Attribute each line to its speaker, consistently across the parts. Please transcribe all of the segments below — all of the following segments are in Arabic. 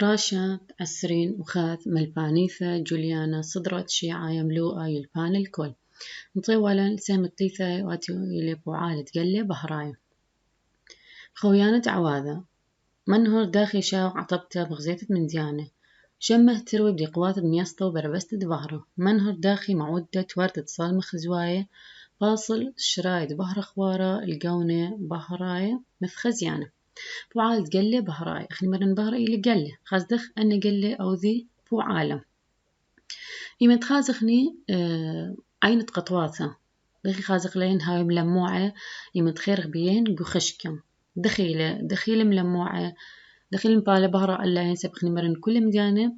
Speaker 1: تراشت عسرين وخاث ملبانيثة جوليانا صدرت شيعة يملوءة يلبان الكل مطولا سمت ليثة واتي إلي بوعالة قلة بهراية خويانة عواذة منهر داخي شاو عطبته بغزيتة من ديانة شمه تروي بقوات بنيسطة وبربست دبهره منهر داخي معودة وردة صالمخ زواية فاصل شرايد بهر خوارة القونة بهراية مفخزيانة بوعال قلة بهراي أخي مرن بهرا إلي قلة خازدخ أنا قلة أو ذي بوعالم يمد خازخني عينة قطواثة دخي خازخ لين هاي ملموعة يمد خير بيين قخشكم دخيلة ملموعة دخيل مبالة بهرا ألا ينسبخني مرن كل مديانة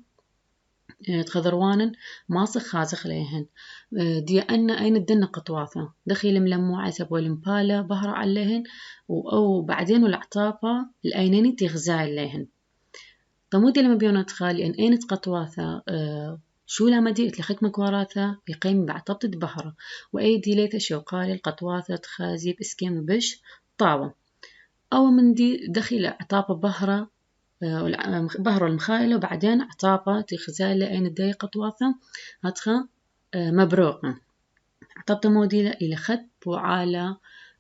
Speaker 1: تخضروانن ماسخ خازخ ليهن دي أن أين الدنة قطواثة دخيل ملموعة سبوا المبالة بهرا عليهن أو بعدين والعطافة الأينيني تغزاي ليهن طمودي لما بيونا تخالي أن أين قطواثة شو لا مديت لخكمك وراثة يقيم بعطبت بهرا وأيدي ليت شوقالي القطواثة تخازي بإسكيم بش طاوة أو من دي دخيل عطابة بهرا بهرو المخايلة وبعدين عطابة تخزالة أين الداي قطواثة هاتخا مبروقة عطابة موديلة إلى خد بوعالة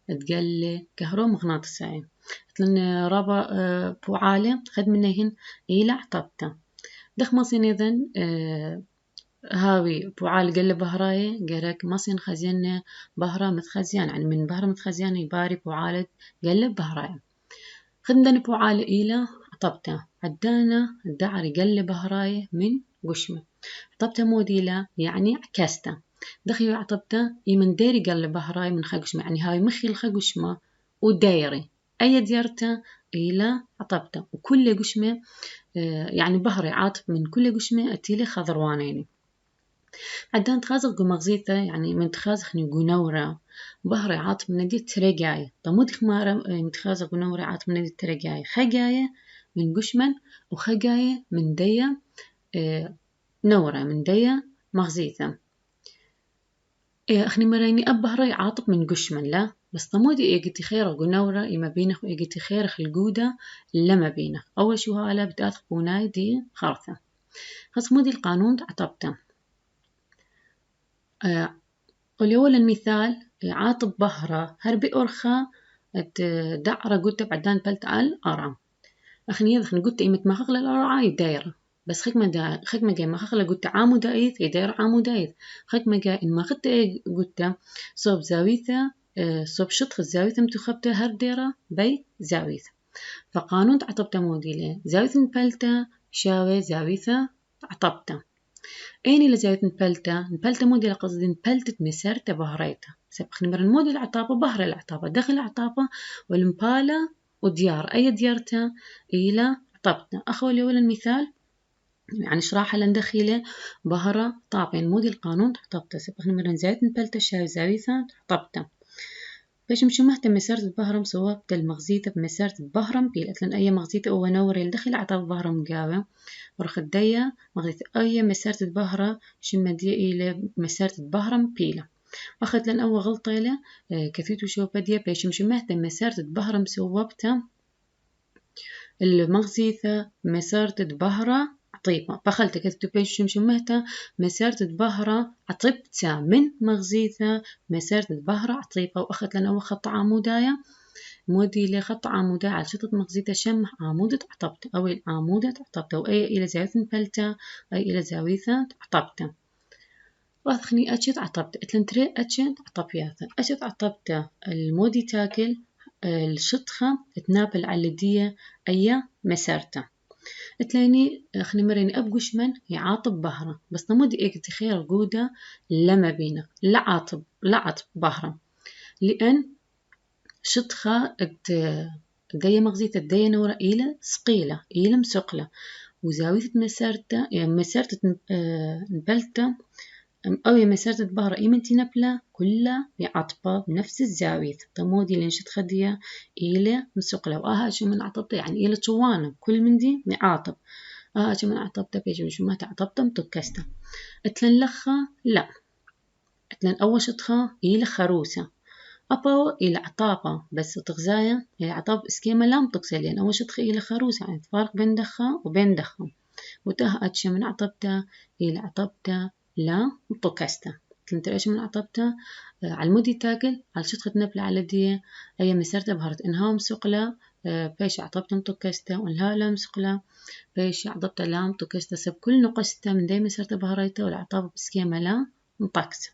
Speaker 1: تقلي كهرو مغناطيسي لأن رابا بوعالة خد منهن إلى عطابته دخ مصين إذن هاوي بوعال قل بهراي قرك مصين خزين بهرا متخزيان يعني من بهرا متخزيان يباري بوعالة قل بهراي خدن بوعالة إلى عطبته عدانا الدعري قل بهراي من قشمة عطبته موديلة يعني عكاسته دخي عطبته يمن ديري قل بهراي من خقشمة يعني هاي مخي الخقشمة ودايري أي ديارته إلى عطبته وكل قشمة يعني بهري عاطف من كل قشمة أتيلي خضروانيني عدان تخازق مغزيته يعني من تخازق نورة بهري عاطف من دي ترقاي طمود خمارة متخازق نورة عاطف من دي ترقاي خقاية من قشمن وخقاية من دية نورة من دية مغزيته أخني مريني أبهري عاطف من قشمن لا بس طمودي إيجتي خيرة قنورة إما بينخ وإيجتي خيرة الجودة لما بينخ أول شو هالا بتأثق بوناي دي خارثة خصمودي القانون تعطبته وليول المثال عاطب بهرة هربي أرخا دعرة قلت بعدان بلت على أرام أخني يذخن قلت إيمة ما خغل الأرعاي دايرة بس خكمة جاي ما خغل قلت عامو دايث يداير عامو دايث خكمة جاي إن ما خدت قلت صوب زاويثة صوب شطخ الزاويثة متخبتة هر ديرة بي زاويثة فقانون تعطبته موديلة زاويثة بلتة شاوي زاويثة تعطبته أيني لزاويث نبلتة موديل قصدي نبلتت مسارته بهريته سبخني مرن موديل عطابة بهر العطابة داخل عطابة والمبالة وديار أي ديارته إلى عطابتنا أخولي ولا المثال يعني شراحة لندخيلة بهرة طابين موديل قانون عطابته سبخني مرن زاويث نبلتة شاوي زاويثة عطابته باش مش مهتم مسارة بهرم سوابت المغزيته بمسارة بهرم بيلت لأن أي مغزيته هو نور الدخل عطاب بهرم قاوة ورخدية مغزيت أي مسارة بهرة شمدية إلى مسارة بهرم بيلة أخذت لأن أول غلطة له كثيتو شو بديه باش مش مهتم مسارة بهرم سوابته المغزيته مسارة بهرة عطيبة بخلت كتبت بيش مش مهتة مسارة بهرة عطيبته من مغزيته مسارة بهرة عطيبة وأخذت لنا أول خط عموداية مودي لي خط عموداية على شطة مغزيته شمه عمودة عطبته أو العمودة عطبته وأي إلى زاوية بلته أي إلى زاوية عطبته وأخني أشت عطبته اتلنتري أشت عطبياته أشت عطبته المودي تاكل الشطخة تنابل على الدية أي مسارته تلاقيني خلي مريني أبقش من يعاطب بهرة بس نمودي إيك تخير جودة لما بينه لا عاطب بهرة لأن شطخة دي مغزية الدي نورة إلى سقيلة إلى مسقلة وزاوية مسارته يعني مسارته نبلته أو مسارة بهرة إيمنتي نبلة كلها يعطبة بنفس الزاوية تمودي لنشت خدية إلى مسقلة وآها شو من عطبته يعني إلى توانة كل من دي يعاطب شو من عطبته بيجي شو ما تعطبته متكسته اتلن لخة لا اتلن أول شطخة إلى خروسة أبو إلى عطابة بس تغزايا هي عطاب إسكيما لام تقسل لأن أول شي إلى خروس يعني فرق بين دخة وبين دخة وتاه أتش من عطبتا إلى عطبتا لا مطكستا كنت إيش من عطبتا على المودي تاكل على شطخة نبلة على دي أي مسرت بهرت إنها مسقلة بيش عطبتا مطكستا وإنها لا مسقلة بيش عطبتا لا مطكستا سب كل نقستا من دي مسرت بهريتا والعطابة بسكيما لا مطكسة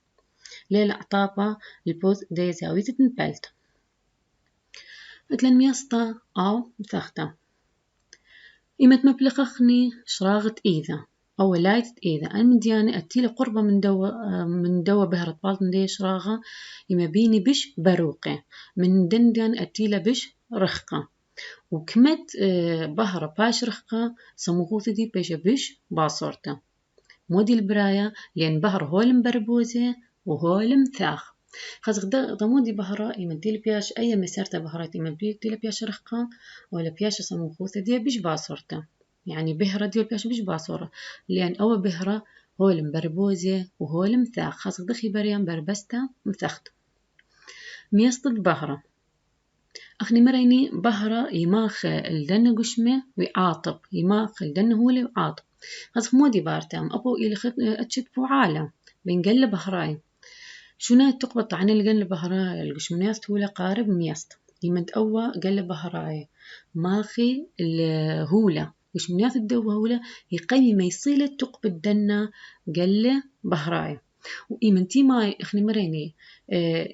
Speaker 1: ليه العطابة البوز دي زاوية تنبلت مثلا ميسطة أو مثختا إيمت مبلغخني شراغت إيذا أو لايت إيذا أنا مديانة أتيلي قربة من دوا بهرت بالتن دي شراغة إما بيني بش بروقة من دندن أتيلة بش رخقة وكمت بهرة باش رخقة سموغوث دي بش باصورتا مودي البراية لأن بهر هول مبربوزة وهول مثاخ خاص ضمودي بهرة إما ديل بياش أي مسارتا بهرات إما ديل بياش رخقة ولا بياش سموغوث دي بش باصورتا يعني بهرة ديل بياش بش باصورة لأن أول بهرة هول مبربوزة وهول مثاخ خاص دخي بريان بربستا مثخت ميسطد بهرة أخني مريني بهرة يماخ الدن قشمة ويعاطب يماخ الدن هولي وعاطب خاص مودي بارتام أبو إلي أتشت بو عالم بنقلب بهراي شونا تقبط عن القلب بهراي القشمنياست هولا قارب مياست يمد أوا قلب بهراي ماخي الهولة قشمنياست الدو هولا يقيم ما يصيل تقبط دنا قلب بهراي وإيمنتي ماي إخني مريني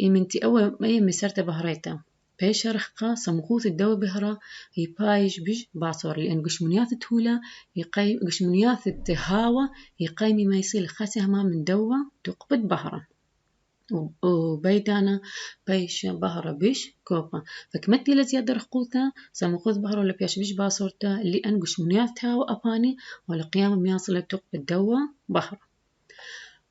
Speaker 1: إيمنتي أوا ما مسرت بهرايتا بيش رخقة سمخوث الدوا بهرا هي بايش بيش باصور لأن قشمنيات تهولا يقيم قشمنيات التهاوى يقيم ما يصير خسهما من دوا تقبض بهرا وبيدانا بيش بهرا بيش كوبا فكمتي لزيادة رخوثا سمخوث بهرا ولا بيش بيش باصورتا لأن قشمنيات تهاوى أباني ولا قيام مياصلة تقبض دوا بهرا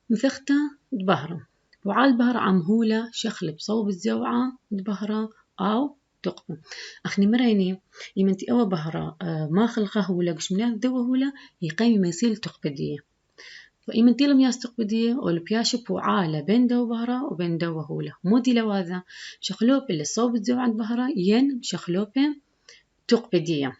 Speaker 1: مثختا بهرا وعال بهرا عمهولا شخلب صوب الزوعة بهرا أو تقبل أخني مريني يمنتي أو بهرة ما خلقه ولا قشمنات دوا ولا يقيم ما يصير تقبدية فإيمنتي لم يستقبدية ولا بياشب وعالة بين دوا بهرة وبين دوا هولا مودي لواذا شخلوب اللي صوب الزوع عند بهرة ين شخلوب تقبدية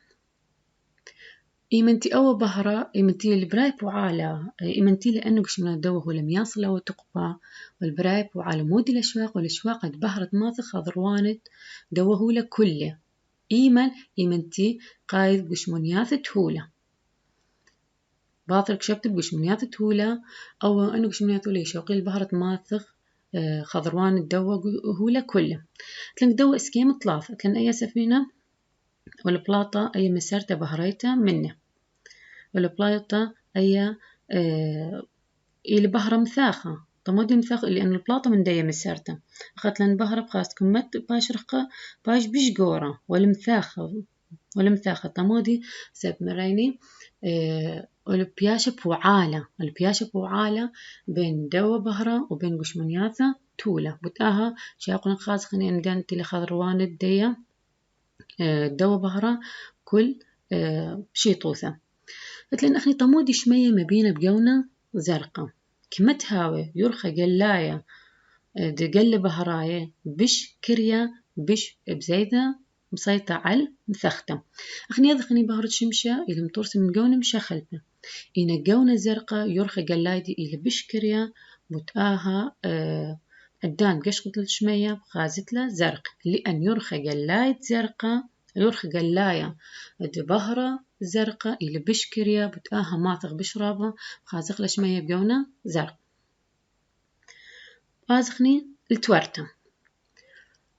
Speaker 1: إيمنتي أو بهرة إيمنتي البراي بوعالة إيمنتي لأنه قشمنات دوا هولا مياصلة وتقبى والبراي بوعالة مودي الأشواق والأشواق بهرة ماثخ ضروانت دوا هولا كله إيمنتي قايد قشمنيات تهولا باطل كشبت بقشمنيات تهولا أو أنه قشمنيات هولا يشوقي البهرة ماثخ خضروان الدوا هولا كله كان دوا اسكيم طلاف كان أي سفينة ولا بلاطة أي مسارته بهريته منه ولا بلاطة أي إلى بهرة مثاخة طمودي مثاخ لأن البلاطة من داية مسارته أخذت لان بهرة بخاست كمت باش رخة باش بيش جورة ولا مثاخة طمودي سب مريني البياشة بوعالة بين دوا بهرة وبين قشمنياثة تولة بتاها شاقنا خاص خنين دانتي لخضروان الدية دوا بهرة كل شيطوثة مثل أخني طمودي شمية مبينة بجونة زرقاء كمت هاوي يرخى قلاية دقل بهراية بش كريا بش بزيدة مسيطة على مثختم أخني يذخني بهرة شمشة إذا متورس من جونة مشا خلفه إن جونة زرقاء يرخى قلايدي إلى بش كريا بتآها أدان قشقة الشمية غازت له زرق لأن يرخى قلايد زرقاء يرخى قلاية بهرة زرقاء إلى بشكريا بتآها ماثغ بشرابة خازق لشمية بجونة زرق بازخني التورتة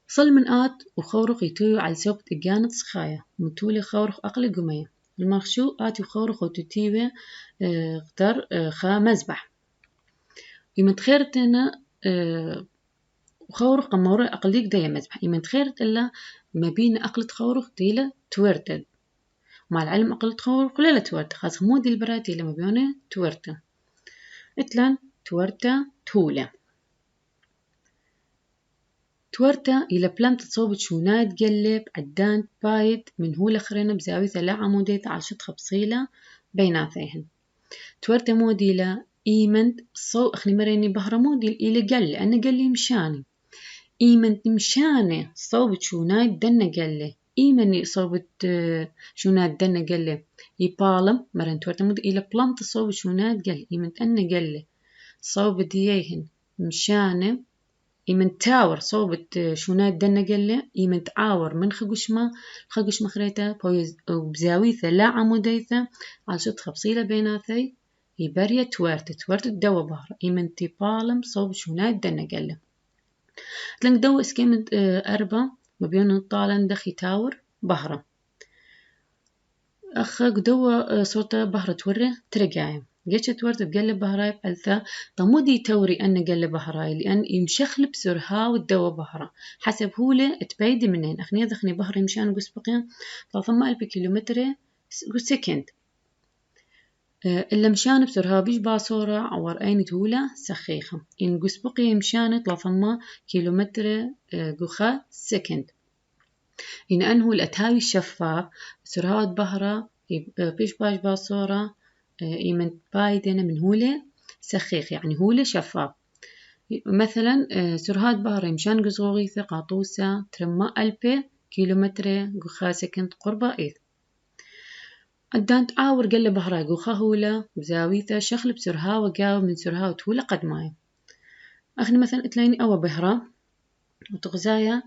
Speaker 1: صل من آت وخورق يتوي على سوبت إجانة سخايا متولي خورق أقل قمية المخشو آت وخورق وتتيوي غدر خا مزبح يمتخيرتنا وخورق مورا أقليك دايا مزبح يمتخيرت إلا ما بين أقلت خورق ديلا تورتد مع العلم أقل تخور قليلة تورتة خاص مودي البراتي لما بيونه تورتة إتلان تورتة تولة تورتة إلى بلام تتصوبت شونات قلب عدان بايد من هو لخرنا بزاوية لا عمودية على شطخة بصيلة بيناتهن تورتة مودي لا إيمنت صو أخني مريني بهرة مودي إلى قل لأن قل مشاني إيمن مشانة صوبت شوناي دنا قلة إيمني صوبت شونات دنا قلة يبالم مرن تورت مود إلى بلانت صوبت شونات قل إيمن أنا قلة صوبت ديهن مشانة إيمن تاور صوبت شونات دنا قلة إيمن تعاور من خقش مخريته وبزاويثة لا عموديثة على شط خبصيلة بيناثي يبرية تورت الدوا بهر إيمن تبالم صوب شونات دنا قلة تلنك دو اسكيمد أربع مبيون الطالن دخي تاور بهرة أخا دوا صوتا بهرة تورة ترقايم جيتش تورت تقلب بهراي بألثا طمودي توري أن قلب بهراي لأن يمشخل بسرها والدوا بهرة حسب هولة تبيدي منين أخني دخني بهرة مشان قس بقيا 300,000 كيلومتر سكند إلا مشان بسرها بيش باصورة عور أين تولى سخيخة إن قس بقيا مشان 300 كيلومتر قخا سكند إن أنه الأتهاوي الشفاف سرهات بهرة بيش باش باصورة إيمن بايدنا من هولة سخيخ يعني هولة شفاف مثلا سرهات بهرة مشان قزغوغيثة قاطوسة ترمى 1000 كيلومتر قخا سكند قربة إيث أدان تعاور قل بهرة قخا هولة بزاويثة شخل بسرها وقاو من سرها وتولة قد ماي أخني مثلا تلاقيني أو بهرة وتغزايا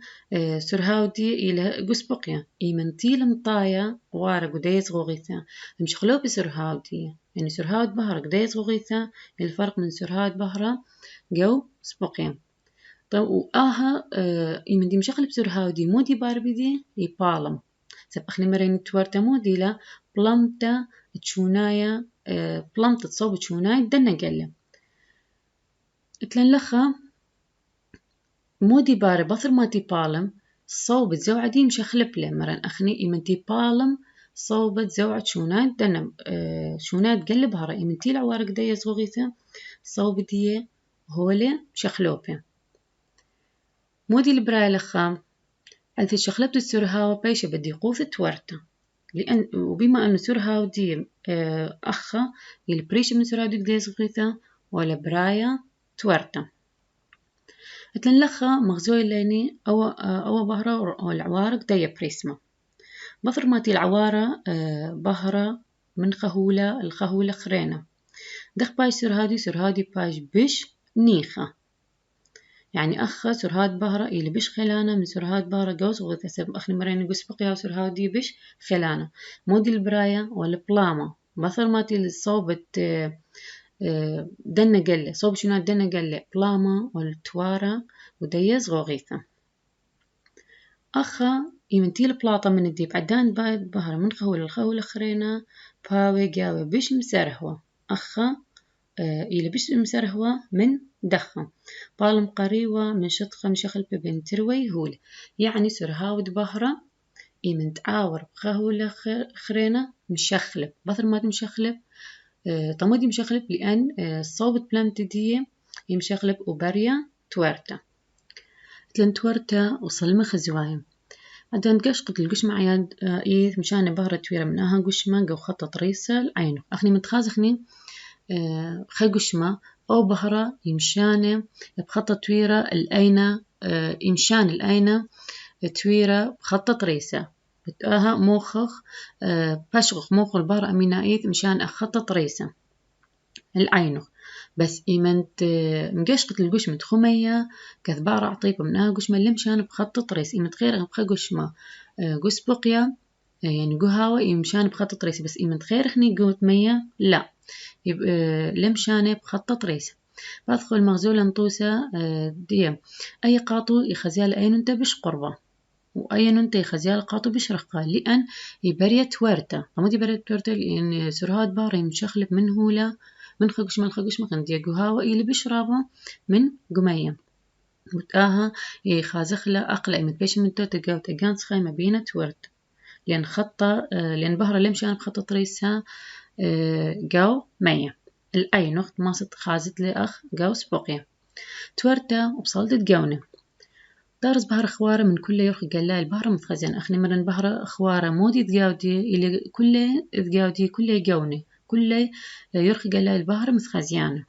Speaker 1: سرهاودي إلى قسبقيا إيمن تيل مطايا وارا قديس غوغيثا مشخلو بسرهاودي يعني سرهاود بهرة قديس غوغيثا الفرق من سرهاود بهرة جو سبقيا طب وآها إيمن دي مشخل بسرهاودي مودي باربدي يبالم سب أخني مرين توارتا مودي لا بلامتا تشونايا بلامتا تصوب تشونايا دنا قلة اتلن لخا مودي باري بثر ما تيبالم صوبت زوعدي مشخلب له مرن أخني إيمن تيبالم صوبت زوعد شونات دنم شونات قلب هرا إيمن تيل عوارق دايا صغيثة صوبتي هولي مشخلوبة مودي البراي لخام ألف شخلبت السرهاوة بيشة بدي قوث تورته لأن وبما أنه سرهاو دي أخا البريشة من سرهاو دي دايا صغيثة ولا برايا تورته اتلن لخا مغزوي لاني أو بهرة والعوارق دايا بريسما بثر ماتي العوارة بهرة من خهولة الخهولة خرينة دخ باش سرهادي باش بش نيخة يعني أخا سرهاد بهرة إلي بش خلانة من سرهاد بهرة جوز وغثسب أخني مرين قس بقيا سرهادي بش خلانة مودي البراية ولا بلاما بثر ماتي الصوبت دنا قلة صوب شنو دنا قلة بلاما والتوارة وديز غوغيثة أخا يمنتيل بلاطة من الديب عدان بايد بهرة من خول الخول خرينا باوي جاوي بش مسرهوة أخا إلي بش مسرهوة من دخة بالم قريوة من شطخة مشخل ببن تروي هول يعني سرهاود بهرة يمن تعاور بخول خرينا مشخلب بثر ما مشخلب طمودي مشخلب لأن صوبت بلانت دي يمشخلب وبريا تورتا تلن تورتا وصلمة خزوايم عدن قشقت القش معياد إيث مشان بهرة تويرة منها قشمة جو خطة ريسة العينو أخني متخازخني خقشمة أو بهرة يمشان بخطة تويرة الأينة يمشان الأينة تويرة بخطة ريسة بتاها موخخ بشغخ موخ البهرة أمينايث مشان أخطة ريسة العينو بس إيمنت مقشقة القشمة خمية كذبارة عطيبة منها قشمة اللي مشان بخطط ريس إيمنت خير بخا قشمة قس بقيا يعني قهاوة إيمشان بخطط ريس بس إيمنت خير خني قوت مية لا لمشان بخطط ريس بدخل مغزولة نطوسة دي أي قاطو يخزيال أين انت بش قربة وأي انت يخزيال قاطو بش رقة لأن يبريت ورته فما دي بريت ورته لأن سرهاد باري مشخلب من هولا من خقش ما كان ديجوها وإلي بشرابه من قمية متاها خازخلة أقلع متبيش من توتا جاو تجان سخيمة بينة ورد لأن خطة لأن بهرة اللي مشان بخطة ريسها جاو مية الأي نقط ما صد خازت لأخ جاو سبوقيا تورتا وبصلت تجاونة دارز بهرة خوارة من كل يرخ قلال البهرة متخزن أخني مرن بهرة خوارة مودي تجاودي إلي كل تجاودي كل جاونة كل يرخي قلال البهرة متخزيانة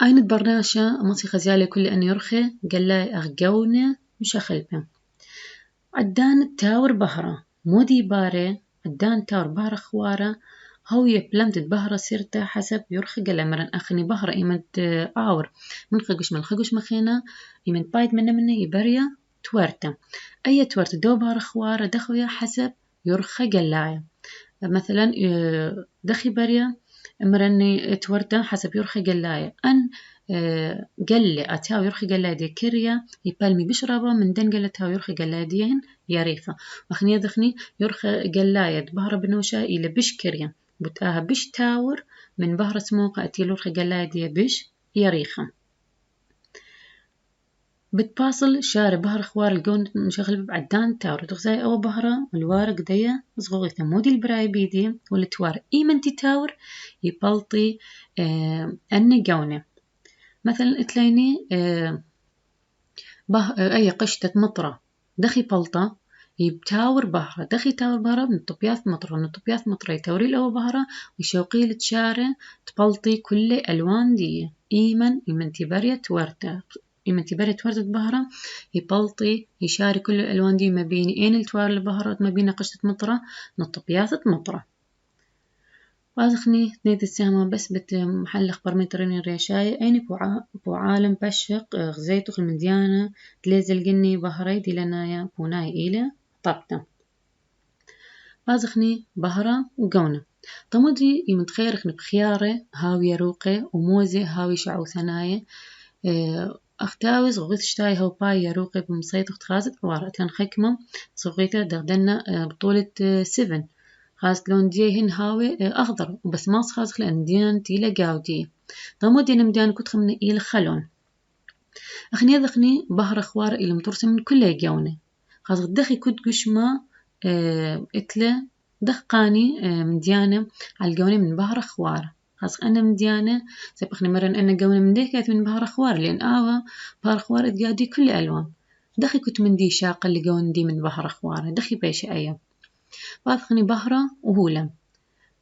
Speaker 1: أين برناشة مصي خزيالة كل أن يرخي قلاي أغقونة مش أخلبه عدان التاور بهرة مودي باري عدان تاور بهرة خوارة هوية بلمت بهرة سيرتا حسب يرخي قلا مرن أخني بهرة إيمت آور من خقش مخينا إيمت بايد من يبريا تورتا أي تورتا دو بهرة خوارة دخويا حسب يرخي قلايا مثلا دخي بريا مرني تورتا حسب يرخي قلايا أن قلة أتاو يرخي قلايا دي كريا يبالمي بشربة من دن قلة تاو يرخي قلايا ديهن ياريفة وخني يدخني يرخي قلايا بهرة بنوشا إلى بش كريا بتاها بش تاور من بهرة سموقة أتي يرخي قلايا دي بش ياريخة بتواصل شارع بهر خوار الجون مشغل بعدان تاور تغزاي أو بهرة الوارق ديا صغوغي ثمودي البراي بيدي والتوار إيمنتي تاور يبلطي أن جونة مثلا تلايني أي قشتة مطرة دخي بلطة يبتاور بهرة دخي تاور بهرة من طبياث مطرة يتوري الأو بهرة ويشوقي لتشارع تبلطي كل ألوان دي إيمن تبارية تورتا إما تبري تورت بهرة يبلطي يشاري كل الألوان دي ما بين إين التوار البهرات ما بين قشة مطرة نطبياثة مطرة وازخني تنيد السهمة بس محلخ برمترين الريشاي أين بوعالم بشق غزيتو المديانة تليزل جني بهري دي لنايا بوناي إيلة طبتا وازخني بهرة وقونة طمودي يمتخيرخن بخيارة هاوي روقة وموزة هاوي شعو ثنايا أختاوز غوث شتاي هو باي يروقي بمصيط اختخازت عوارة لان خكمة صغيتة دغدنا بطولة 7 خاص لون ديهن هاوي أخضر وبس ما خاص لأن ديان تيلا قاودي ضمودي نمديان كتخ من إيل خلون أخني ذخني بهر خوار إلى مطرس من كل جونة خاص دخي كنت قشمة إتلا دخقاني من ديانة على الجونة من بهر خوار خاص أنا مديانة سبقني مرن أنا جونة من ديكات من بهر خوار لأن بهر خوار إتقادي كل ألوان دخي كنت من دي شاقة اللي جون دي من بهر خوار دخي بيش أيام واثخني بهرة وهولة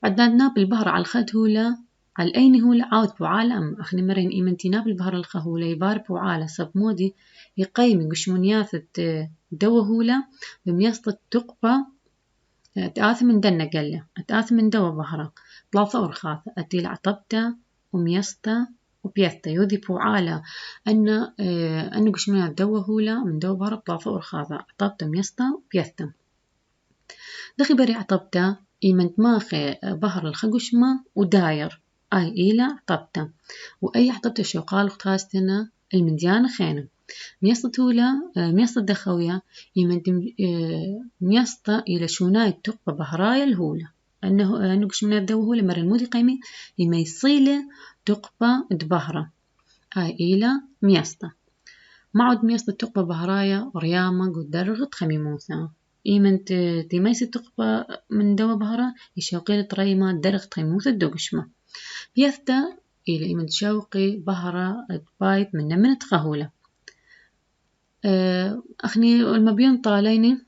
Speaker 1: عدنا بالبهرة على الخد هولة على أين هولة عاود بوعالم أخني مرن إيمنتينا بالبهرة الخهولة يبار بوعالة صب مودي يقيم قشمونياثة دو هولة بميسطة تقبة تآث من دنا قلة تآث من دو بهرة ثلاثة ورخاثة أتيل عطبتا وميسطة وبيثتا يوذي بوعالة أن قشمونياث دو هولة من دو بهرة ثلاثة ورخاثة عطبتا ميسطة وبيثتا دخي بري عطبتا إيمنت ماخي بهر الخقشمة وداير أي إيلا عطبتا وأي عطبتا شوقال اختاستنا المديانة خينة ميسطة هولا ميسطة دخوية إيمنت ميسطة إلى شوناي تقبة بهرايا الهولة أنه قشمنا الدو هولة مرة المودي قيمي إما يصيلة تقبة دبهرة أي إيلا ميسطة معد ميسطة تقبة بهرايا ريامة قدرغت خميموثا إيمنت تيميسي تقبى من دوا بهرة يشوقي لطريمة درغ تيموث الدوغشمة بيثتا إلى إيمنت شوقي بهرة بايت من تخهولة أخني المبيون طاليني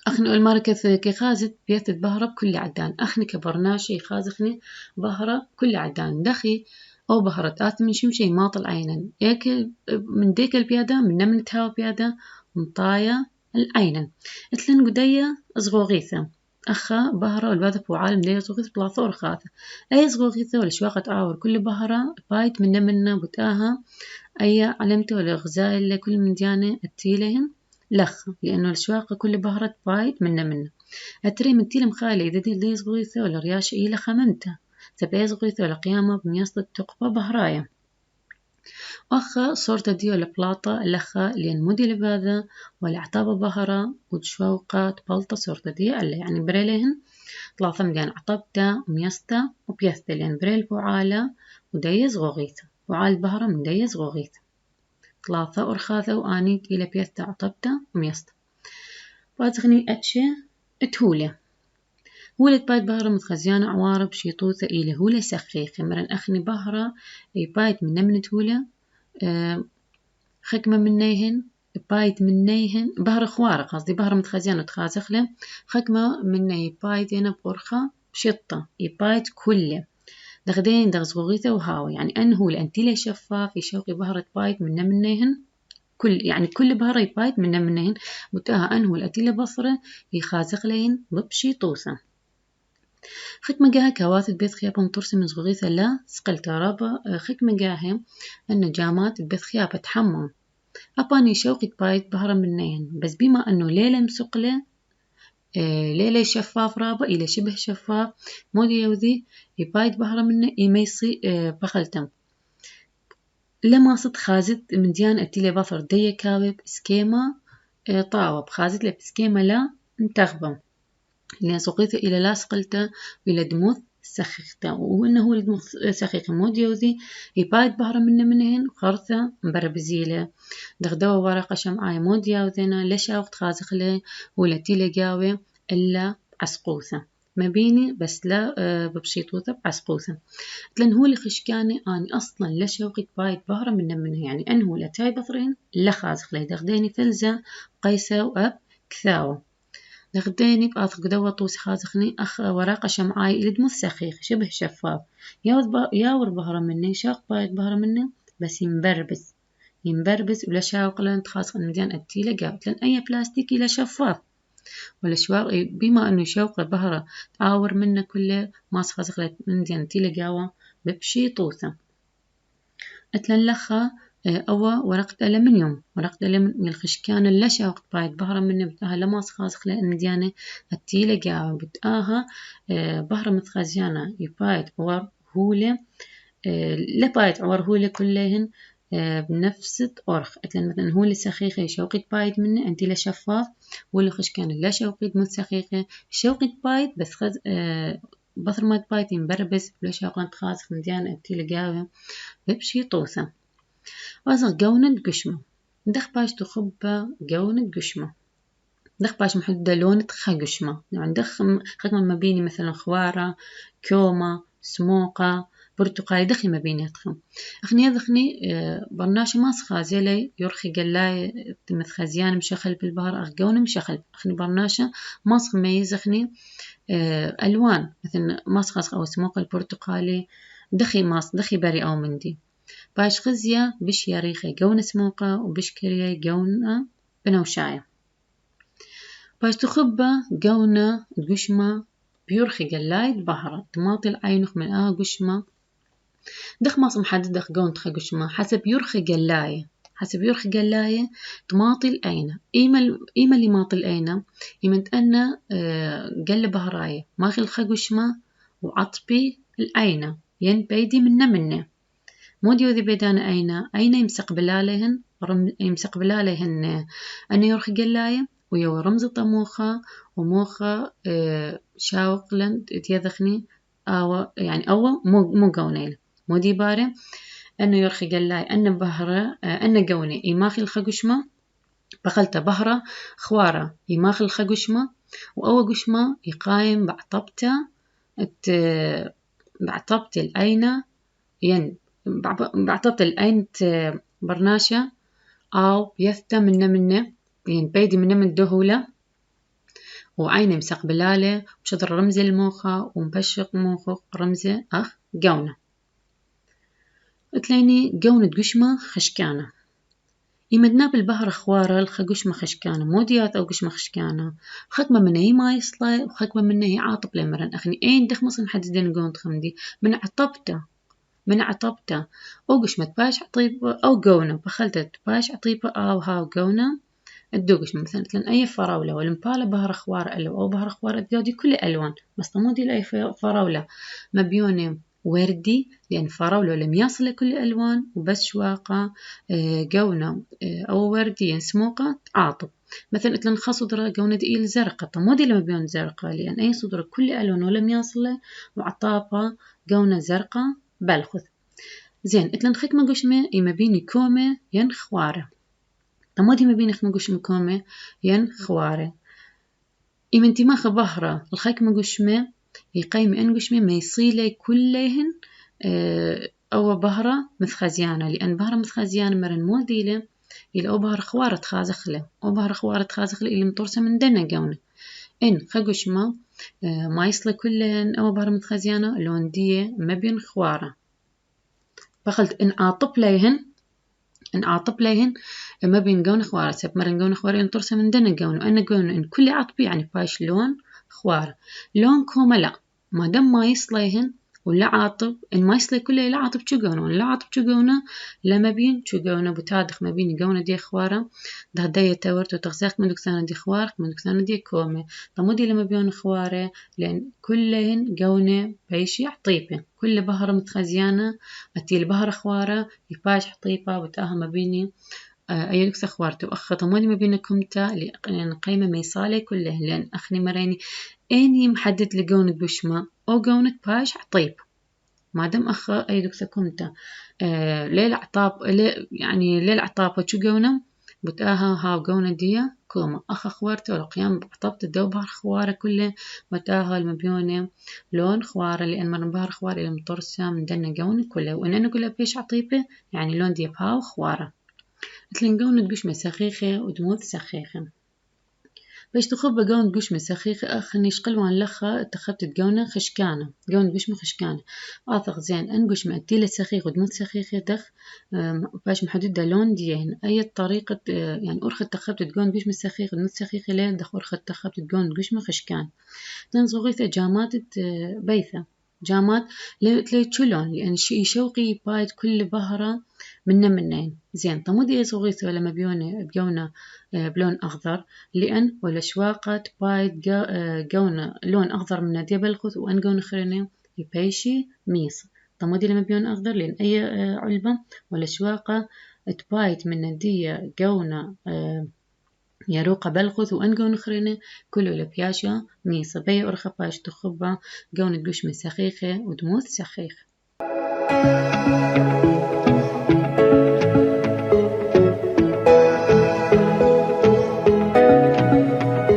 Speaker 1: أخني الماركة كي خازت بيثت بهرة بكل عدان أخني كبرناشي خازخني بهرة كل عدان دخي أو بهرة آث من شمشي ماطل عينا إيك من ديك البيادة من تهاو بيادة مطايا العينن اتلن قدية صغوغيثة أخا بهرة والباذة بوعالم دية صغوغيث بلاثور خاثة أي صغوغيثة ولا شواقة عاور كل بهرة بايت منا بتاها أي علمته ولا غزاء اللي كل من ديانة التيلهن لخ لأنه الشواقة كل بهرة بايت منا أتري من تيل مخالي إذا دي صغوغيثة ولا رياش إيلا خمنته سبعي صغوغيثة ولا قيامة بمياسطة تقبة بهرايا أخا صورة دي ولا بلاطة لخا لين مودي لباذا ولا عطابة بهرة وتشوقات بلطة صورة دي اللي يعني بريلهن ثلاثة مليان عطبتا وميستا وبيثتا لين بريل بوعالة وديز غوغيثة بوعال بهرة من ديز غوغيثة ثلاثة أرخاثة وآني إلى بيثتا عطبتا وميستا بازغني أتشي تهولة هولة بايت بهرة متخزيانة عوارب شيطوثة إلى هولة سخيخة مرن أخني بهرة بايت من هولة خكمة منيهن بايت منيهن بهر خوارق قصدي بهر متخزيان وتخازخله خكمة مني بايت هنا بورخة بشطة بايت كله دغدين دغ صغوغيثة وهاو يعني أنهو لأنتيلي شفاف يشوقي بهرة بايت منهن كل بهرة بايت منهن بتاها أنهو الأتيلي بصرة يخازق لين ببشي طوسة خك مجاها كواثد بيت خيابهم ترسم من صغوغيثة لا سقلتا رابا خك مجاها أن جامات بيت خيابة تحمم أباني شوقي بايت بهرة منهن بس بما أنه ليلة مسقلة ليلة شفاف رابا إلى شبه شفاف مودي يوذي يبايت بهرة منه يميصي بخلتم لما صد خازت من ديان أتيلي بفر دي كاوب سكيما طاوب خازت لب سكيما لا انتخبم لأن سقيته إلى لاصقلته إلى دموث سخيخته وإنه هو الدموث سخيخ مود يوذي يبايت بهرة منهن خرثة مبربزيلة دغدوا ورقة شمعاي مود يوذينا ليش وقت خازخ له ولا تيلي جاوي إلا عسقوثة ما بيني بس لا ببشيطوثة بعسقوثة لأن هو اللي خشكاني أني أصلا لشوقي بايت بهرة منه يعني أنه لا تاي بطرين لا خازخ لي دغديني فلزة قيسة وأب كثاوة دغديني بآثق دوا طوس خازخني أخ ورقة شمعاي إلى دموث سخيخ شبه شفاف ياور بهرة مني شاق بايت بهرة منه بس ينبربز ولا شاوق لان تخازخ المديان التيلة قابت لأن أي بلاستيكي لا شفاف ولا شواق بما أنه شوق بهرة تعاور منه كله ما سخازخ المديان تيلة قاوة ببشي طوثة أتلن لخا أوا ورقة ألمنيوم من الخشكان اللشا وقت بايت بهرة من بتاها لما سخازخ لأمديانة التيلة قاوة بتاها بهرة متخازيانة يبايت عور هولة لبايت عور هولة كلهن بنفس أورخ أتلن مثلا هولة سخيخة شوقت بايت منه أنتي لشفاف ولا خشكان اللشا وقت متسخيخة شوقت بايت بس خز بثر ما بايت ينبربس ولا شوقت خازخ مديانة التيلة قاوة ببشي طوثة وأصغ جونة قشمة دخ باش تخبى جونة قشمة دخ باش محددة لونة قشمة يعني دخ خدمة ما بيني مثلا خوارة كومة سموقة برتقالي دخي ما بيني أدخم أخني أدخني برناشة ما سخازي لي يرخي قلاي متخزيان مشخل بالبهر أخ جونة مشخل أخني برناشة ما ميز أخني ألوان مثلا ما سخاز أو سموقة البرتقالي دخي بري أو مندي باش خزية بش ياريخي جونة سموقة وبش كريه جونة بنوشاية باش تخبى جونة قشمة بيرخي قلايد بهرة تماطل عينخ من قشمة دخ ماص محدد دخ جونة قشمة حسب يرخي قلاية تماطل عينه إيما اللي ماطل عينه إيمنت أنا قل بهراية ماخي الخقشمة وعطبي العينة ين بيدي منه موديو ذي بيدانا أين يمسق بلالهن أن يرخي قلاية ويو رمز طموخة وموخة شاوق لن تيذخني يعني مو قونيل مودي باري أنه يرخي قلاية أن بهرة أن قوني إيماخي الخقشمة بخلت بهرة خوارة إيماخي الخقشمة قشمة يقايم بعطبت الأينة ين بعطبت الأينت برناشة أو يثتا منه يعني بيدي منه من دهولة وعيني مسق بلالة وشطر رمز الموخة ومبشق موخة رمزة جونة تلاقيني جونة قشمة خشكانة يمدنا بالبهر خوارة الخقشمة خشكانة موديات أو قشمة خشكانة خكمة منه هي ما يصلى وخكمة منه هي عاطب لمرن أخني أين دخ مصر محددين قونت خمدي من عطبته أو قشمة باش عطيبة أو جونة بخلتت باش عطيبة أو هاو جونة الدوقش مثلا أي فراولة والمبالة بهر خوار أو بهر خوار الدودي كل ألوان بس مودي لأي فراولة مبيونة وردي لأن فراولة لم يصل كل ألوان وبس شواقة جونة أو وردي سموقة عاطب مثلا إتلن خصدرة جونة دقيل زرقة مودي لما بيون زرقة لأن أي صدرة كل ألوان ولم يصل وعطابة جونة زرقة بالخذ زين إتلن خكمة قشمة إما بيني كومة ين خوارة تمودي ما بيني خكمة قشمة كومة ين خوارة إما انتي ما خبهرة الخكمة قشمة يقيم إن قشمة ما يصيلي كلهن أو بهرة مثخزيانة لأن بهرة مثخزيانة مرن موديلة إلى أو بهر خوارة تخازخله إلى مطرسة من دنا جونة إن خقشمة ما يصلي كلهن أو بهر متخزيانة لون دي ما بين خوارة بخلت إن أعطب ليهن ما بين جون خوارة سب مرن جون خوارة إن ترسم من دنا جون وأنا جون إن كل عطبي يعني باش لون خوارة لون كوما لا ما دام ما يصليهن ولا عاطب إن ما يصلي كله لا عاطب شو جونه ولا عاطب شو جونه لا ما بين شو جونه بتادخ ما بين جونه دي خوارة ده داية تورت وتغساق من دكسانة دي خوارق من دكسانة دي كومة طمودي لما بيون خوارة لأن كلهن جونه بيشي عطيبة كل بهرة متخزيانة أتي بهرة خوارة يباش حطيبة بتاها ما بيني أي لكس خوارته أخ طمودي ما بينكم تا لأن قيمة ميصالة كله لأن أخني مريني أني محدد لجونك بشما أو جونك باش عطيب ما دام أخ أي لكس كمتا ليل عطاب يعني ليل عطابة شو جونا بتاها ها جونا ديا كوما أخ خوارته القيام بعطبت الدو بهر خوارة كله بتاها المبيونة لون خوارة لأن مرن بهر خوارة المطرسة من دنا جونا كله وإن أنا كله بيش عطيبة يعني لون دي بها وخوارة مثل جون تقش مسخيخة ودموذ سخيخة باش تخب جون تقش مسخيخة أخني شقل وان لخا اتخبت جونة خشكانة جون تقش خشكانة آثق زين أنقش مأتيلة سخيخ ودموذ سخيخة دخ باش محددة لون ديين أي طريقة يعني أرخد تخبت جون تقش مسخيخ ودموذ سخيخة لين دخ أرخد تخبت جون تقش خشكان تنصغيثة جامات بيثة جامات تلون لأن شي شوقي بايد كل بهرة منين زين طمودي يصغيث ولا بيونا بلون أخضر لأن ولا شواقة بايد جونا لون أخضر من دي بلخث وأن جون خريني يبيشي ميس طمودي لما بيون أخضر لأن أي علبة ولا شواقة تبايت من دي جونا يروق بلغث وأنجو نخرينه كله لبياشا ميصة بي أرخى باش تخبى جون تقوش من سخيخة ودموث سخيخة